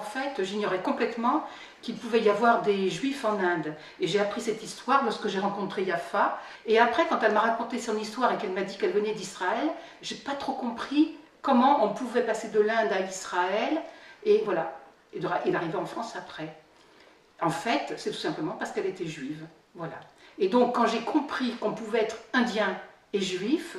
fait, j'ignorais complètement qu'il pouvait y avoir des juifs en Inde. Et j'ai appris cette histoire lorsque j'ai rencontré Yafa. Et après, quand elle m'a raconté son histoire et qu'elle m'a dit qu'elle venait d'Israël, j'ai pas trop compris comment on pouvait passer de l'Inde à Israël. Et voilà, et d'arriver en France après. En fait, c'est tout simplement parce qu'elle était juive. Voilà. Et donc, quand j'ai compris qu'on pouvait être indien et juif,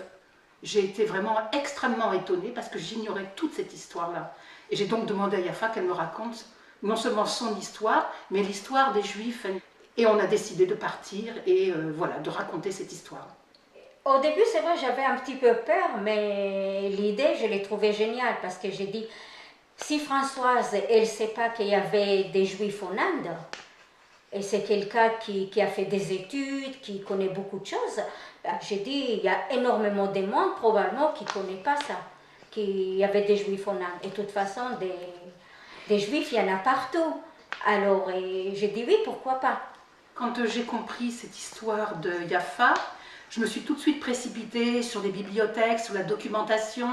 j'ai été vraiment extrêmement étonnée parce que j'ignorais toute cette histoire-là. Et j'ai donc demandé à Yafa qu'elle me raconte non seulement son histoire, mais l'histoire des Juifs. Et on a décidé de partir et voilà, de raconter cette histoire. Au début, c'est vrai, j'avais un petit peu peur, mais l'idée, je l'ai trouvée géniale parce que j'ai dit, si Françoise, elle ne sait pas qu'il y avait des Juifs en Inde, et c'est quelqu'un qui a fait des études, qui connaît beaucoup de choses, ben, j'ai dit, il y a énormément de monde probablement qui ne connaît pas ça, qu'il y avait des Juifs en Inde. Et de toute façon, des Juifs, il y en a partout. Alors, j'ai dit oui, pourquoi pas. Quand j'ai compris cette histoire de Yafa, je me suis tout de suite précipitée sur les bibliothèques, sur la documentation,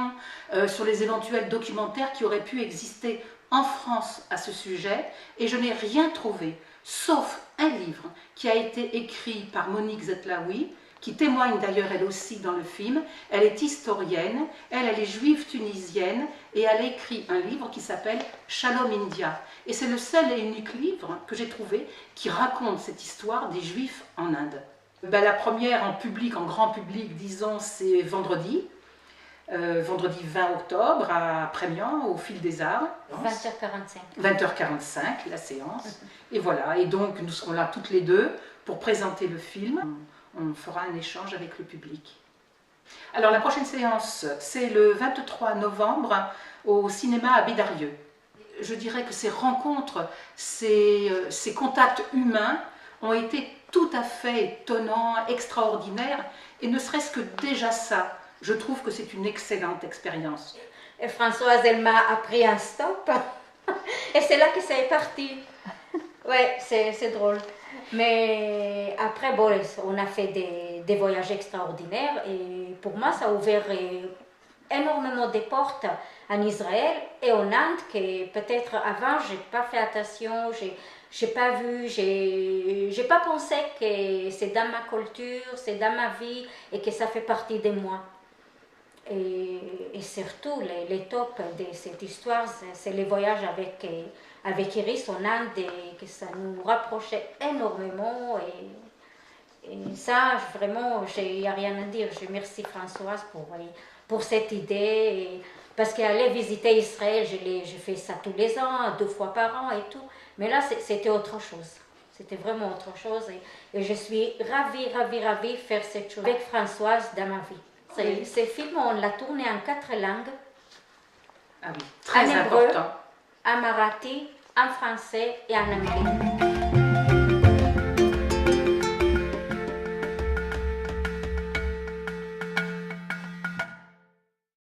sur les éventuels documentaires qui auraient pu exister en France à ce sujet, et je n'ai rien trouvé, sauf un livre qui a été écrit par Monique Zetlaoui, qui témoigne d'ailleurs elle aussi dans le film. Elle est historienne, elle est juive tunisienne, et elle a écrit un livre qui s'appelle Shalom India. Et c'est le seul et unique livre que j'ai trouvé qui raconte cette histoire des Juifs en Inde. Ben, la première en public, en grand public, disons, c'est vendredi 20 octobre à Prémian, au Fil des Arts. 20h45. 20h45, la séance. Et voilà, et donc nous serons là toutes les deux pour présenter le film. On fera un échange avec le public. Alors la prochaine séance, c'est le 23 novembre au cinéma à Bédarieux. Je dirais que ces rencontres, ces contacts humains ont été tout à fait étonnants, extraordinaires, et ne serait-ce que déjà ça, je trouve que c'est une excellente expérience. Et Françoise, elle m'a appris un stop, et c'est là que ça est parti. Ouais, c'est drôle. Mais après, bon, on a fait des voyages extraordinaires, et pour moi, ça a ouvert énormément de portes en Israël et en Inde, que peut-être avant, je n'ai pas fait attention, j'ai pas vu, j'ai pas pensé que c'est dans ma culture, c'est dans ma vie et que ça fait partie de moi. Et surtout, les tops de cette histoire, c'est les voyages avec Iris en Inde, et que ça nous rapprochait énormément. Et ça, vraiment, il n'y a rien à dire. Je remercie Françoise pour cette idée. Parce qu'aller visiter Israël, je fais ça tous les ans, 2 fois par an et tout. Mais là, c'était autre chose. C'était vraiment autre chose. Et je suis ravie de faire cette chose avec Françoise dans ma vie. Ce film, on l'a tourné en 4 langues. Ah oui, très en hébreu, important. en marathi, en français et en anglais.